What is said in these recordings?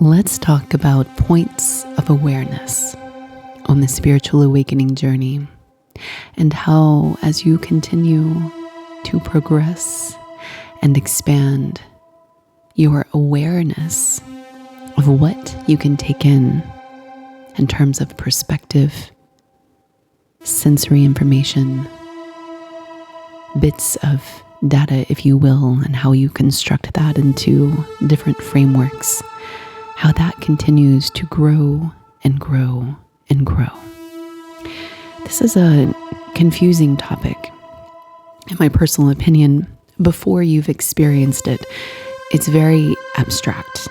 Let's talk about points of awareness on the spiritual awakening journey, and how, as you continue to progress and expand your awareness of what you can take in terms of perspective, sensory information, bits of data, if you will, and how you construct that into different frameworks, how that continues to grow and grow and grow. This is a confusing topic. In my personal opinion, before you've experienced it, it's very abstract.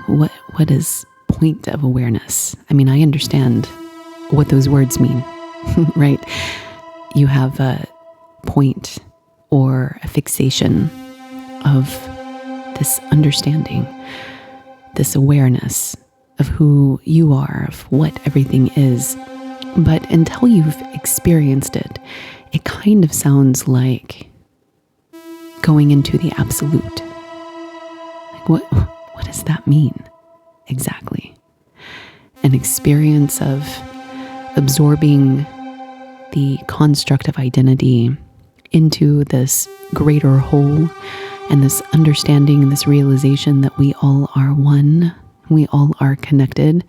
What is point of awareness? I mean, I understand what those words mean, right? You have a point or a fixation of this understanding, this awareness of who you are, of what everything is. But until you've experienced it, it kind of sounds like going into the absolute. Like what does that mean exactly? An experience of absorbing the construct of identity into this greater whole, and this understanding and this realization that we all are one, we all are connected.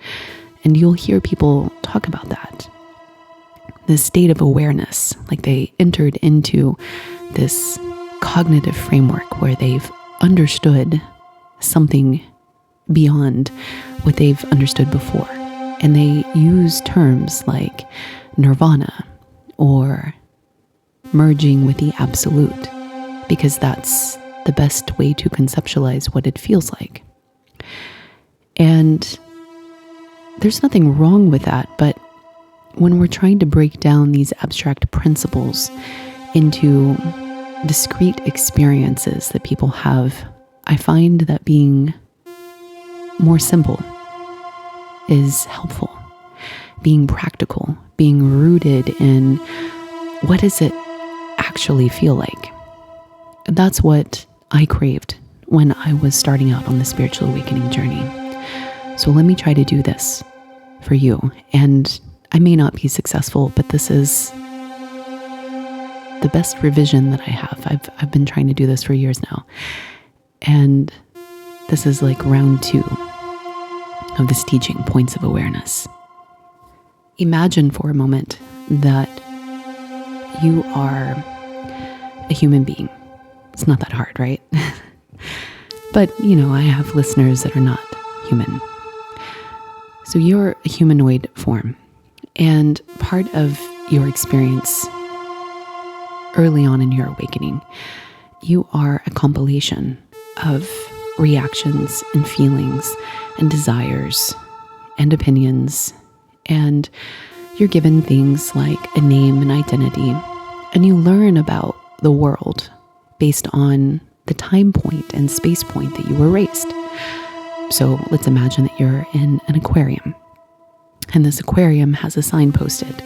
And you'll hear people talk about that. This state of awareness, like they entered into this cognitive framework where they've understood something beyond what they've understood before. And they use terms like nirvana or merging with the absolute, because that's the best way to conceptualize what it feels like. And there's nothing wrong with that, but when we're trying to break down these abstract principles into discrete experiences that people have, I find that being more simple is helpful. Being practical, being rooted in what does it actually feel like? That's what I craved when I was starting out on the spiritual awakening journey. So let me try to do this for you. And I may not be successful, but this is the best revision that I have. I've been trying to do this for years now. And this is like round 2 of this teaching, points of awareness. Imagine for a moment that you are a human being. It's not that hard, right? But, I have listeners that are not human. So you're a humanoid form, and part of your experience early on in your awakening, you are a compilation of reactions and feelings and desires and opinions, and you're given things like a name and identity, and you learn about the world based on the time point and space point that you were raised. So let's imagine that you're in an aquarium, and this aquarium has a sign posted,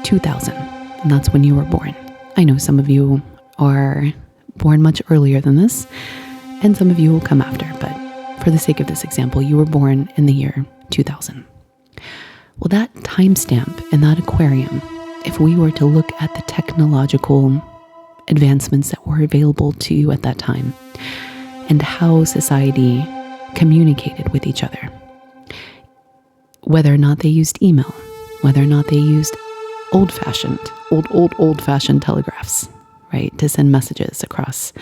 2000, and that's when you were born. I know some of you are born much earlier than this, and some of you will come after, but for the sake of this example, you were born in the year 2000. Well, that timestamp in that aquarium, if we were to look at the technological advancements that were available to you at that time, and how society communicated with each other, whether or not they used email, whether or not they used old-fashioned telegraphs, right, to send messages across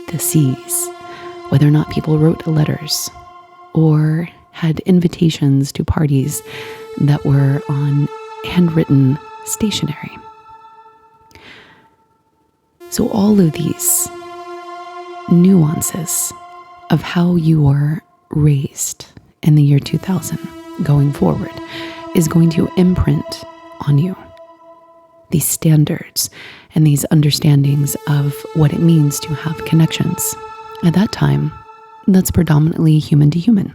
the seas, whether or not people wrote letters or had invitations to parties that were on handwritten stationery. So all of these nuances of how you were raised in the year 2000 going forward is going to imprint on you these standards and these understandings of what it means to have connections. At that time, that's predominantly human to human.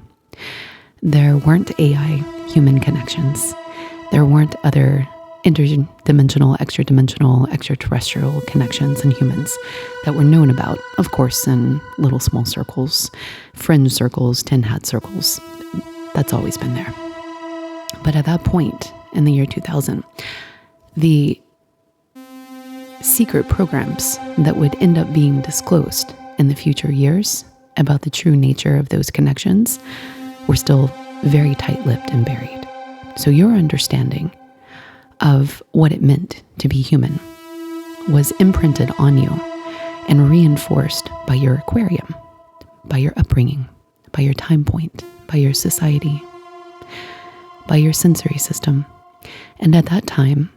There weren't AI human connections. There weren't other interdimensional, extra-dimensional, extraterrestrial connections in humans that were known about, of course, in little small circles, fringe circles, tin hat circles. That's always been there. But at that point, in the year 2000, the secret programs that would end up being disclosed in the future years about the true nature of those connections were still very tight-lipped and buried. So your understanding of what it meant to be human was imprinted on you and reinforced by your aquarium, by your upbringing, by your time point, by your society, by your sensory system. And at that time,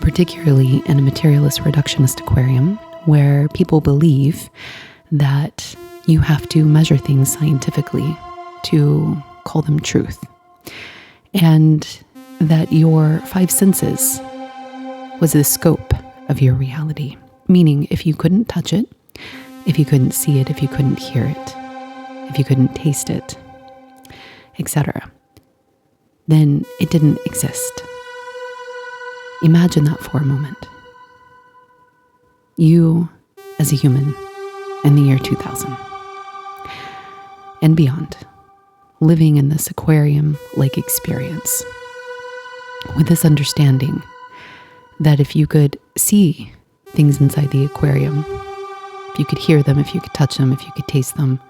particularly in a materialist reductionist aquarium, where people believe that you have to measure things scientifically to call them truth, and that your five senses was the scope of your reality. Meaning, if you couldn't touch it, if you couldn't see it, if you couldn't hear it, if you couldn't taste it, etc., then it didn't exist. Imagine that for a moment. You, as a human, in the year 2000 and beyond, living in this aquarium-like experience, with this understanding that if you could see things inside the aquarium, if you could hear them, if you could touch them, if you could taste them,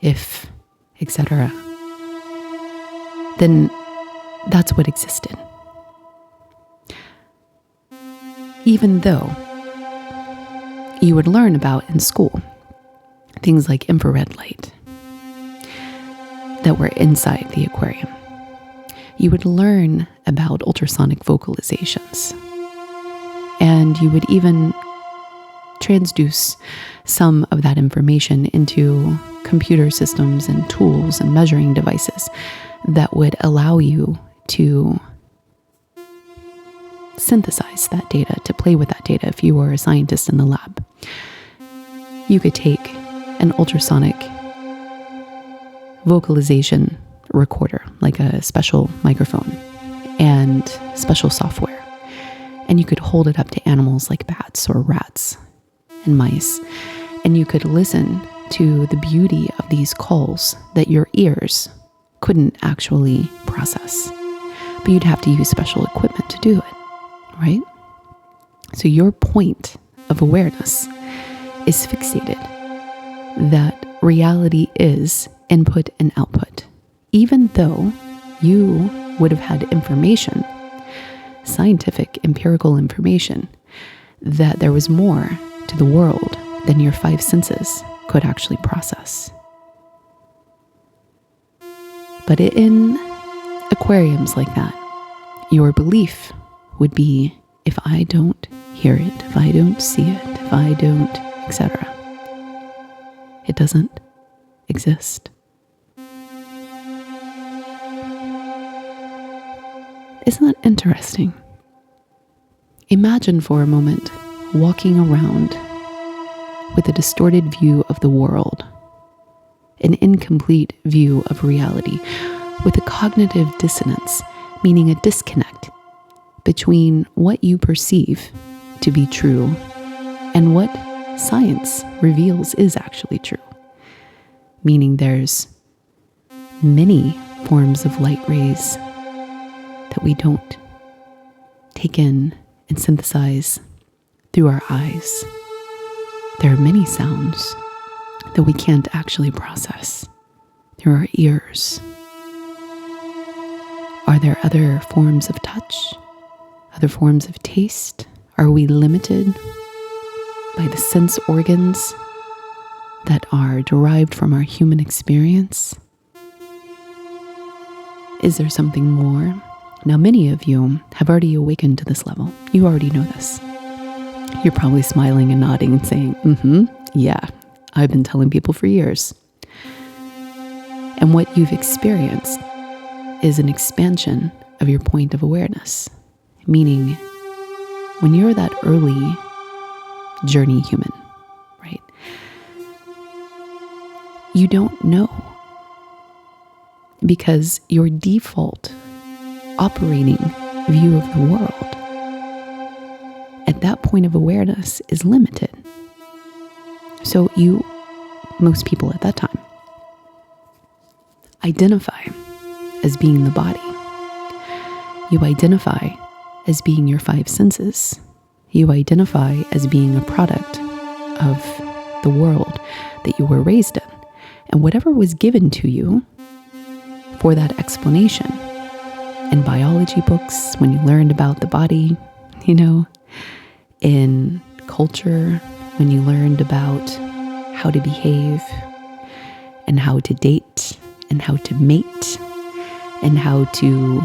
if etc., then that's what existed. Even though you would learn about in school things like infrared light that were inside the aquarium. You would learn about ultrasonic vocalizations. And you would even transduce some of that information into computer systems and tools and measuring devices that would allow you to synthesize that data, to play with that data if you were a scientist in the lab. You could take an ultrasonic vocalization recorder, like a special microphone and special software, and you could hold it up to animals like bats or rats and mice, and you could listen to the beauty of these calls that your ears couldn't actually process. But you'd have to use special equipment to do it, right? So your point of awareness is fixated that reality is input and output, even though you would have had information, scientific, empirical information, that there was more to the world than your five senses could actually process. But in aquariums like that, your belief would be, if I don't hear it, if I don't see it, if I don't, etc., it doesn't exist. Isn't that interesting? Imagine for a moment walking around with a distorted view of the world, an incomplete view of reality, with a cognitive dissonance, meaning a disconnect between what you perceive to be true and what science reveals is actually true. Meaning there's many forms of light rays that we don't take in and synthesize through our eyes. There are many sounds that we can't actually process through our ears. Are there other forms of touch? Other forms of taste? Are we limited by the sense organs that are derived from our human experience? Is there something more? Now, many of you have already awakened to this level. You already know this. You're probably smiling and nodding and saying, yeah, I've been telling people for years. And what you've experienced is an expansion of your point of awareness. Meaning, when you're that early journey human, right? You don't know, because your default operating view of the world at that point of awareness is limited. So most people at that time, identify as being the body. You identify as being your five senses. You identify as being a product of the world that you were raised in. And whatever was given to you for that explanation in biology books, when you learned about the body, in culture, when you learned about how to behave and how to date and how to mate and how to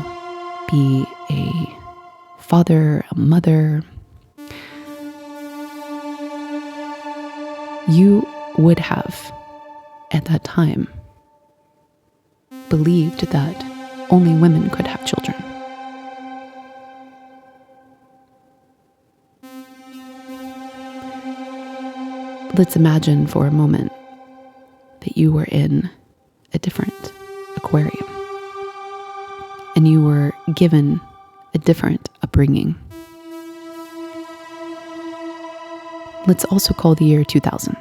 be a father, a mother, you would have at that time believed that only women could have children. Let's imagine for a moment that you were in a different aquarium and you were given a different upbringing. Let's also call the year 2000.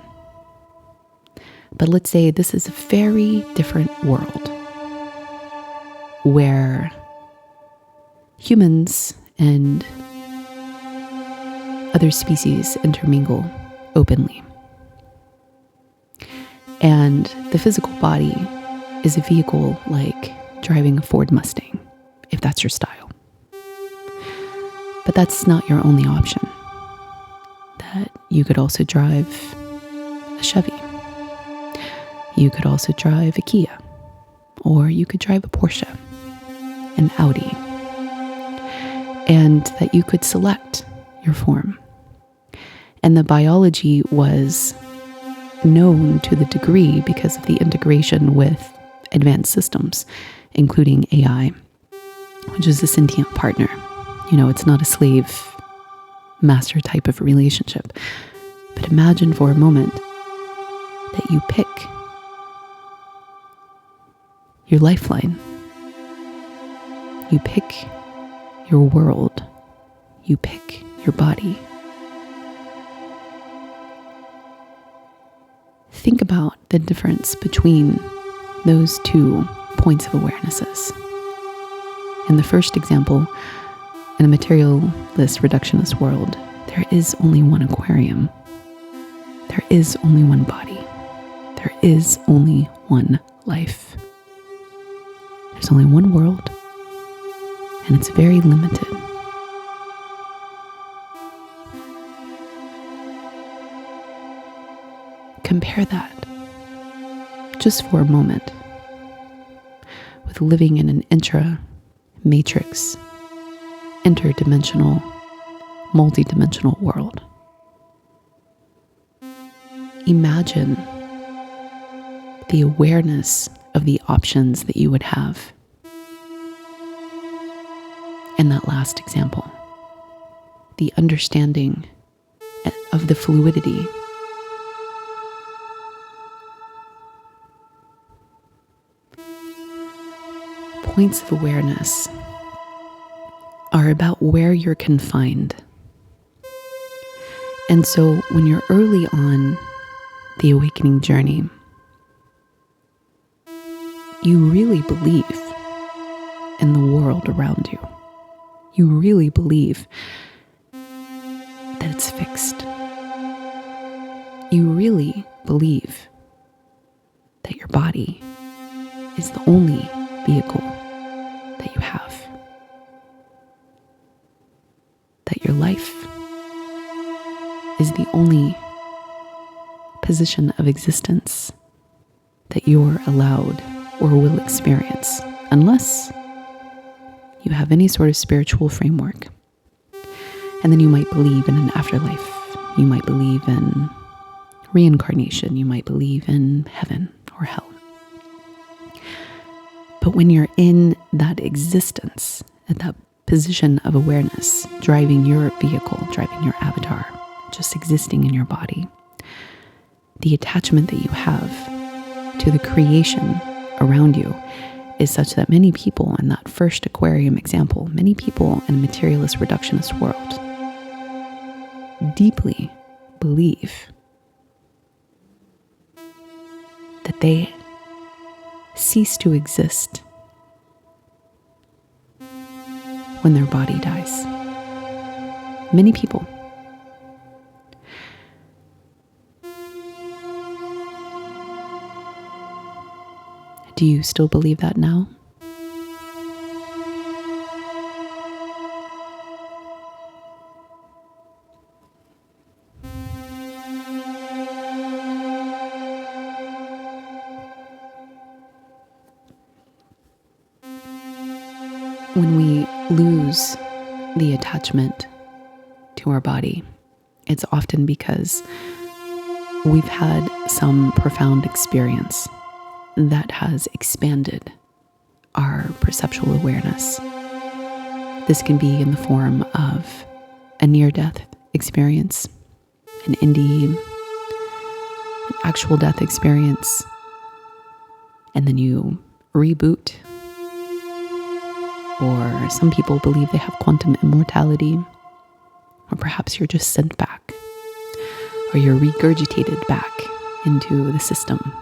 But let's say this is a very different world where humans and other species intermingle openly. And the physical body is a vehicle like driving a Ford Mustang, if that's your style. But that's not your only option. That you could also drive a Chevy. You could also drive a Kia. Or you could drive a Porsche, an Audi. And that you could select your form. And the biology was known to the degree because of the integration with advanced systems, including AI, which is a sentient partner. It's not a slave master type of relationship. But imagine for a moment that you pick your lifeline. You pick your world. You pick your body. Think about the difference between those 2 points of awarenesses. In the first example, in a materialist, reductionist world, there is only one aquarium. There is only one body. There is only one life. There's only one world, and it's very limited. Compare that, just for a moment, with living in an intra-matrix, interdimensional, multidimensional world. Imagine the awareness of the options that you would have in that last example. The understanding of the fluidity. Points of awareness are about where you're confined. And so when you're early on the awakening journey, you really believe in the world around you. You really believe that it's fixed. You really believe that your body is the only vehicle that you have. That your life is the only position of existence that you're allowed or will experience, unless you have any sort of spiritual framework. And then you might believe in an afterlife. You might believe in reincarnation. You might believe in heaven or hell. But when you're in that existence, at that position of awareness, driving your vehicle, driving your avatar, just existing in your body, the attachment that you have to the creation around you is such that many people in that first aquarium example, many people in a materialist reductionist world deeply believe that they cease to exist when their body dies. Many people. Do you still believe that now? When we lose the attachment to our body, it's often because we've had some profound experience that has expanded our perceptual awareness. This can be in the form of a near-death experience, an actual death experience, and then you reboot. Or some people believe they have quantum immortality, or perhaps you're just sent back, or you're regurgitated back into the system.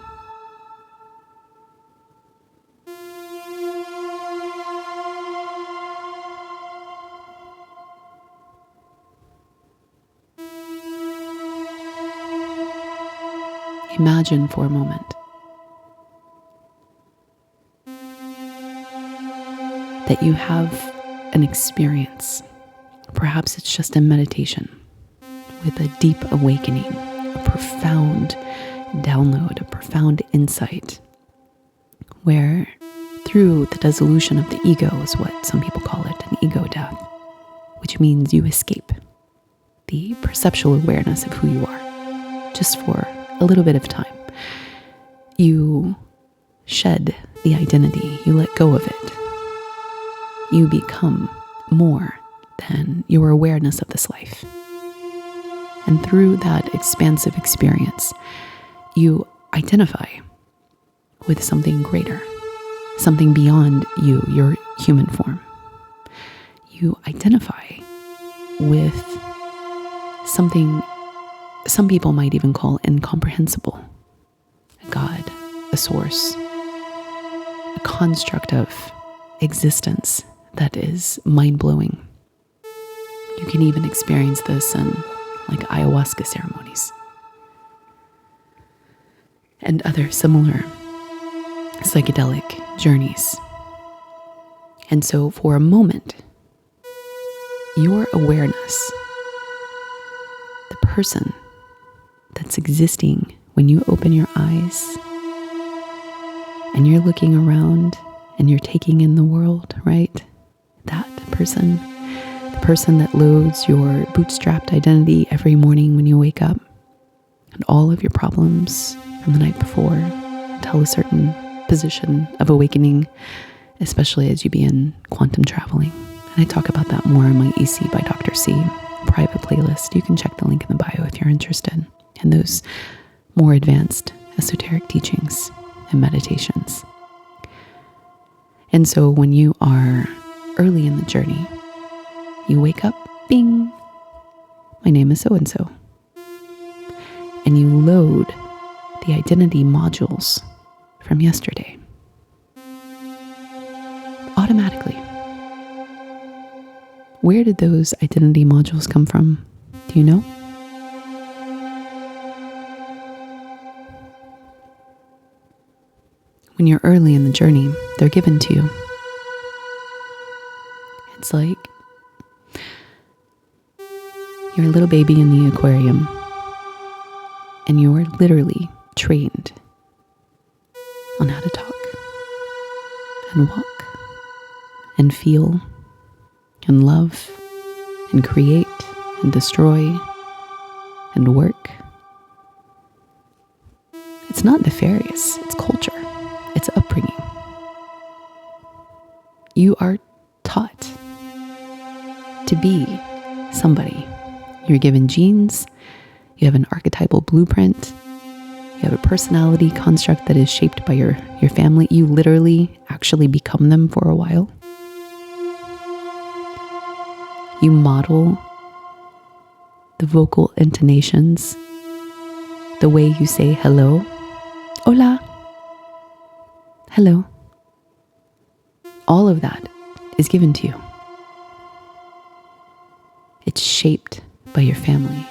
Imagine for a moment that you have an experience. Perhaps it's just a meditation with a deep awakening, a profound download, a profound insight, where through the dissolution of the ego is what some people call it, an ego death, which means you escape the perceptual awareness of who you are, just for a little bit of time. You shed the identity, you let go of it. You become more than your awareness of this life. And through that expansive experience, you identify with something greater, something beyond you, your human form. You identify with something some people might even call incomprehensible. A God, a source, a construct of existence that is mind-blowing. You can even experience this in like ayahuasca ceremonies and other similar psychedelic journeys. And so for a moment, your awareness, the person that's existing when you open your eyes and you're looking around and you're taking in the world, right? That person, the person that loads your bootstrapped identity every morning when you wake up, and all of your problems from the night before until a certain position of awakening, especially as you begin quantum traveling. And I talk about that more in my EC by Dr. C private playlist. You can check the link in the bio if you're interested in those more advanced esoteric teachings and meditations. And so when you are early in the journey, you wake up, bing, my name is so-and-so. And you load the identity modules from yesterday. Automatically. Where did those identity modules come from? Do you know? When you're early in the journey, they're given to you. It's like you're a little baby in the aquarium, and you are literally trained on how to talk and walk and feel and love and create and destroy and work. It's not nefarious, it's culture, it's upbringing. You are taught to be somebody. You're given genes, you have an archetypal blueprint, you have a personality construct that is shaped by your family. You literally actually become them for a while. You model the vocal intonations, the way you say hello, hola, hello. All of that is given to you. It's shaped by your family.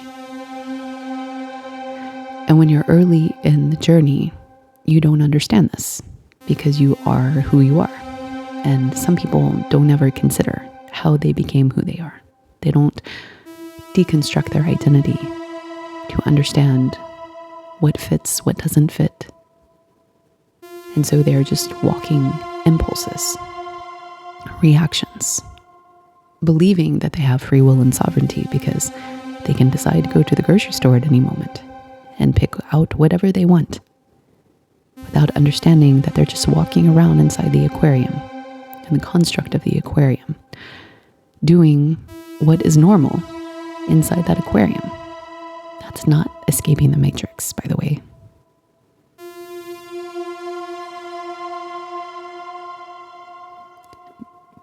And when you're early in the journey, you don't understand this because you are who you are. And some people don't ever consider how they became who they are. They don't deconstruct their identity to understand what fits, what doesn't fit. And so they're just walking impulses, reactions, believing that they have free will and sovereignty because they can decide to go to the grocery store at any moment and pick out whatever they want without understanding that they're just walking around inside the aquarium and the construct of the aquarium, doing what is normal inside that aquarium. That's not escaping the matrix, by the way.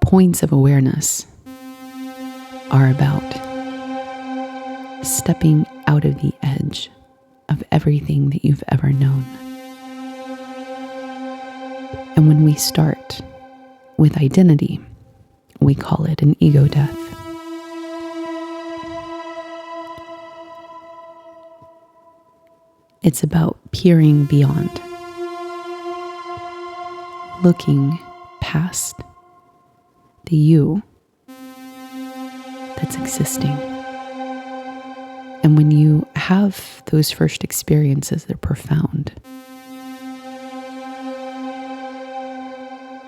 Points of awareness are about stepping out of the edge of everything that you've ever known. And when we start with identity, we call it an ego death. It's about peering beyond, looking past the you that's existing. And when you have those first experiences, they're profound.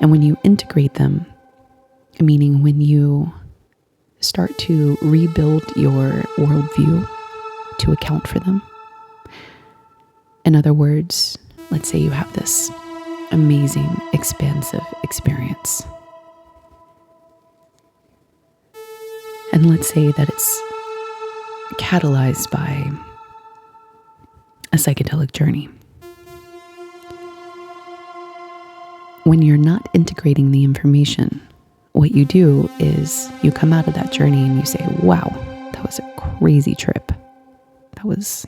And when you integrate them, meaning when you start to rebuild your worldview to account for them. In other words, let's say you have this amazing, expansive experience. And let's say that it's catalyzed by a psychedelic journey. When you're not integrating the information, what you do is you come out of that journey and you say, wow, that was a crazy trip. That was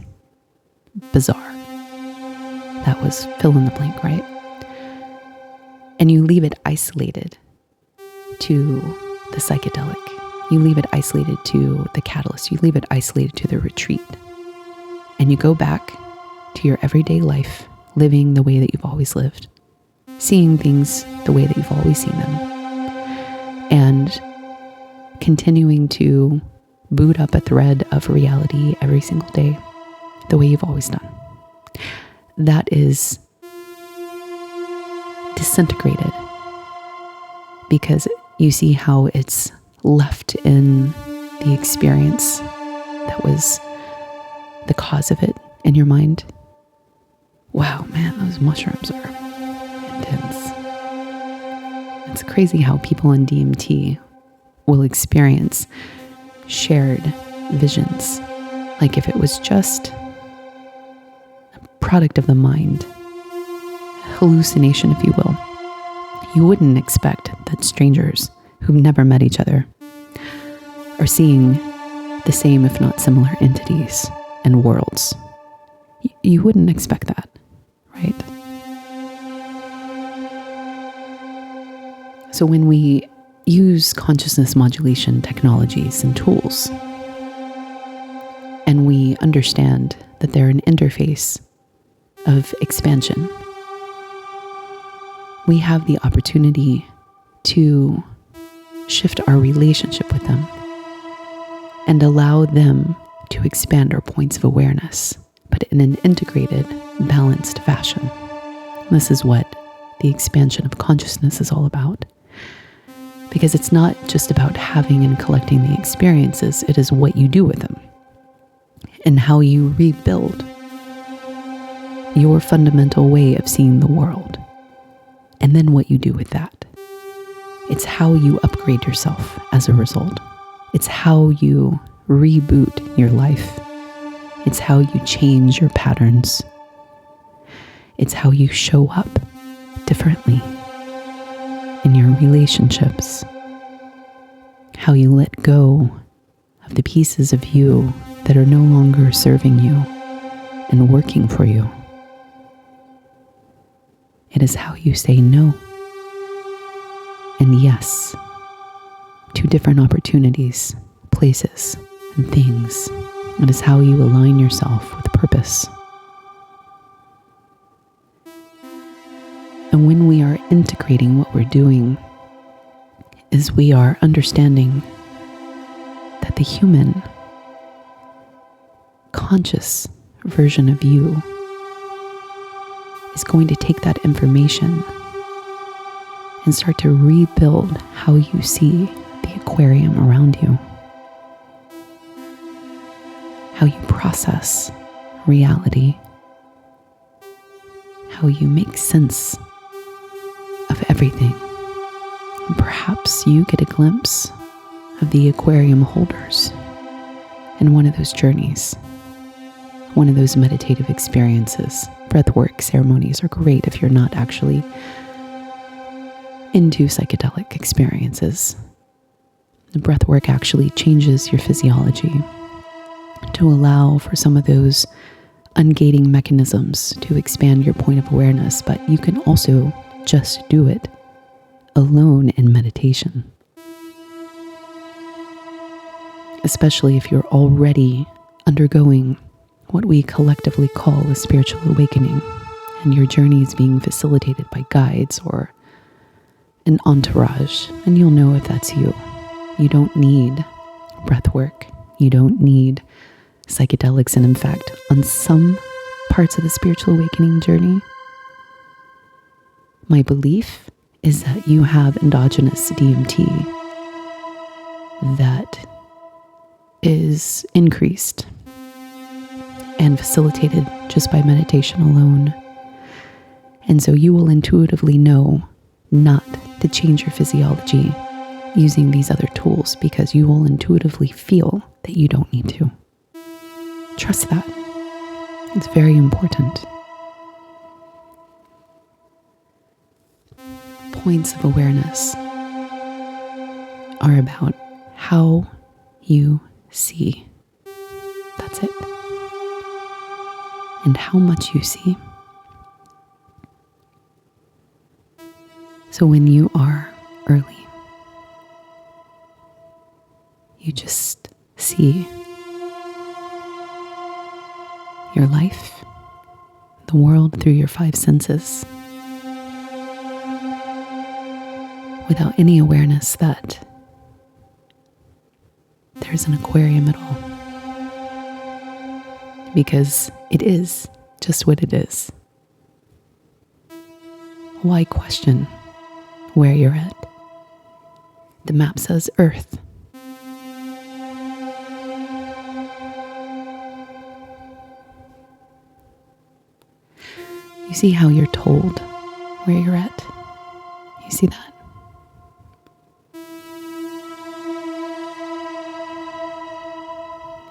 bizarre. That was fill in the blank, right? And you leave it isolated to the psychedelic. You leave it isolated to the catalyst. You leave it isolated to the retreat. And you go back to your everyday life, living the way that you've always lived, seeing things the way that you've always seen them, and continuing to boot up a thread of reality every single day, the way you've always done. That is disintegrated because you see how it's left in the experience that was the cause of it in your mind. Wow, man, those mushrooms are intense. It's crazy how people in DMT will experience shared visions. Like if it was just a product of the mind, hallucination, if you will, you wouldn't expect that strangers who've never met each other are seeing the same, if not similar, entities and worlds. You wouldn't expect that, right? So when we use consciousness modulation technologies and tools, and we understand that they're an interface of expansion, we have the opportunity to shift our relationship with them and allow them to expand our points of awareness, but in an integrated, balanced fashion. This is what the expansion of consciousness is all about. Because it's not just about having and collecting the experiences, it is what you do with them and how you rebuild your fundamental way of seeing the world, and then what you do with that. It's how you upgrade yourself as a result. It's how you reboot your life. It's how you change your patterns. It's how you show up differently relationships, how you let go of the pieces of you that are no longer serving you and working for you. It is how you say no and yes to different opportunities, places, and things. It is how you align yourself with purpose. And when we are integrating what we're doing, is we are understanding that the human, conscious version of you is going to take that information and start to rebuild how you see the aquarium around you, how you process reality, how you make sense of everything. And perhaps you get a glimpse of the aquarium holders in one of those journeys, one of those meditative experiences. Breathwork ceremonies are great if you're not actually into psychedelic experiences. The breathwork actually changes your physiology to allow for some of those ungating mechanisms to expand your point of awareness, but you can also just do it alone in meditation. Especially if you're already undergoing what we collectively call a spiritual awakening, and your journey is being facilitated by guides or an entourage, and you'll know if that's you. You don't need breath work. You don't need psychedelics. And in fact, on some parts of the spiritual awakening journey, my belief is that you have endogenous DMT that is increased and facilitated just by meditation alone. And so you will intuitively know not to change your physiology using these other tools, because you will intuitively feel that you don't need to. Trust that. It's very important. Points of awareness are about how you see. That's it. And how much you see. So when you are early, you just see your life, the world through your five senses, without any awareness that there's an aquarium at all. Because it is just what it is. Why question where you're at? The map says Earth. You see how you're told where you're at? You see that?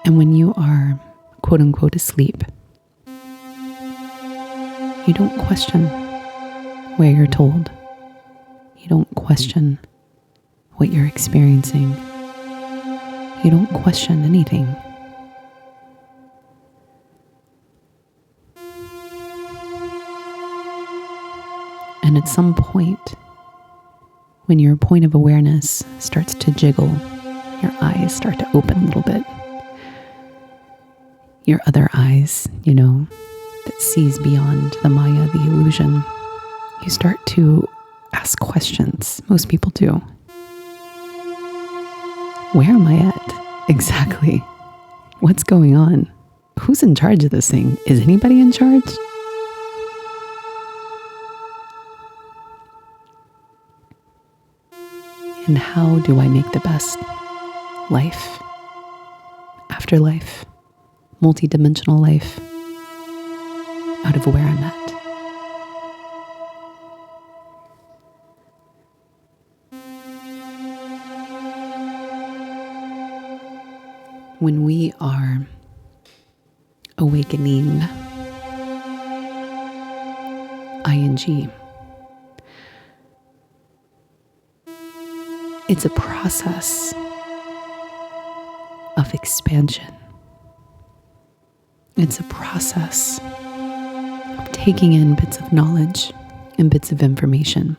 And when you are quote unquote asleep, you don't question where you're told. You don't question what you're experiencing. You don't question anything. And at some point, when your point of awareness starts to jiggle, your eyes start to open a little bit. Your other eyes, that sees beyond the Maya, the illusion. You start to ask questions. Most people do. Where am I at? Exactly. What's going on? Who's in charge of this thing? Is anybody in charge? And how do I make the best life, afterlife, multi-dimensional life out of where I'm at? When we are awakening, ing, It's a process of expansion. It's a process of taking in bits of knowledge and bits of information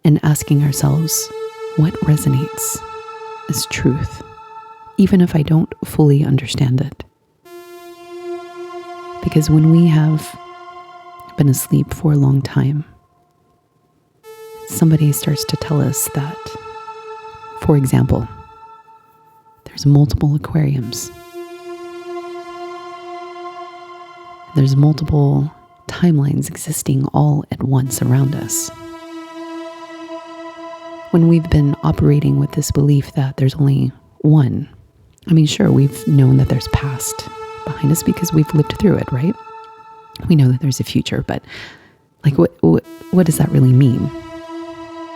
and asking ourselves what resonates as truth, even if I don't fully understand it. Because when we have been asleep for a long time, somebody starts to tell us that, for example, there's multiple aquariums. There's multiple timelines existing all at once around us. When we've been operating with this belief that there's only one, I mean, sure, we've known that there's past behind us because we've lived through it, right? We know that there's a future, but like, what does that really mean?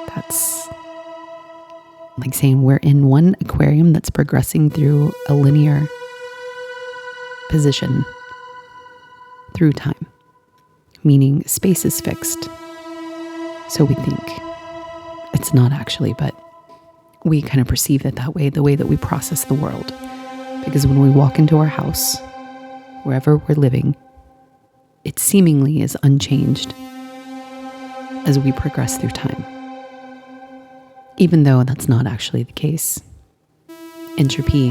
That's like saying we're in one aquarium that's progressing through a linear position through time, meaning space is fixed. So we think. It's not actually, but we kind of perceive it that way, the way that we process the world. Because when we walk into our house, wherever we're living, it seemingly is unchanged as we progress through time. Even though that's not actually the case. Entropy,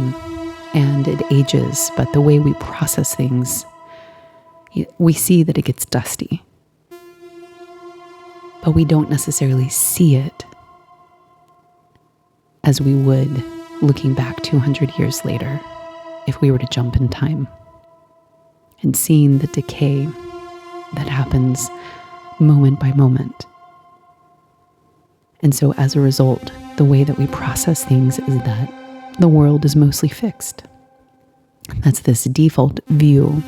and it ages, but the way we process things, we see that it gets dusty. But we don't necessarily see it as we would looking back 200 years later if we were to jump in time and seeing the decay that happens moment by moment. And so as a result, the way that we process things is that the world is mostly fixed. That's this default view.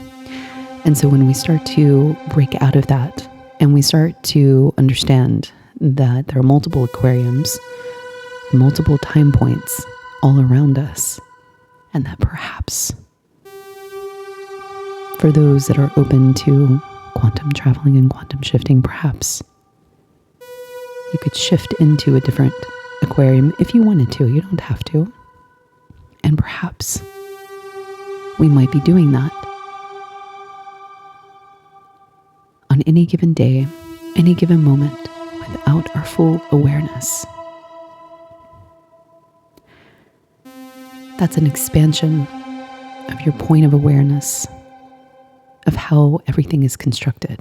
And so when we start to break out of that and we start to understand that there are multiple aquariums, multiple time points all around us, and that perhaps for those that are open to quantum traveling and quantum shifting, perhaps you could shift into a different aquarium if you wanted to. You don't have to. And perhaps we might be doing that on any given day, any given moment, without our full awareness. That's an expansion of your point of awareness of how everything is constructed.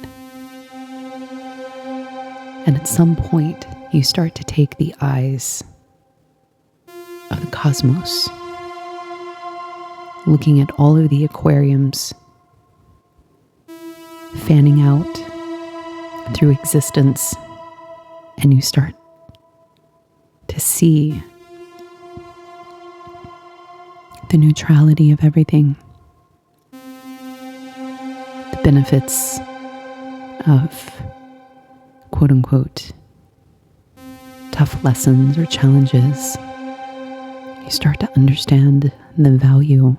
And at some point, you start to take the eyes of the cosmos, looking at all of the aquariums fanning out through existence, and you start to see the neutrality of everything, the benefits of quote unquote tough lessons or challenges. You start to understand the value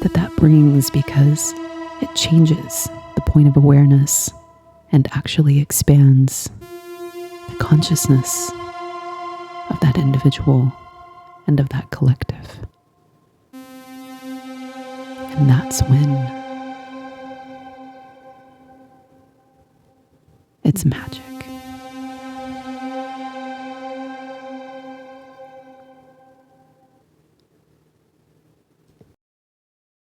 that brings because it changes the point of awareness and actually expands the consciousness of that individual and of that collective. And that's when it's magic.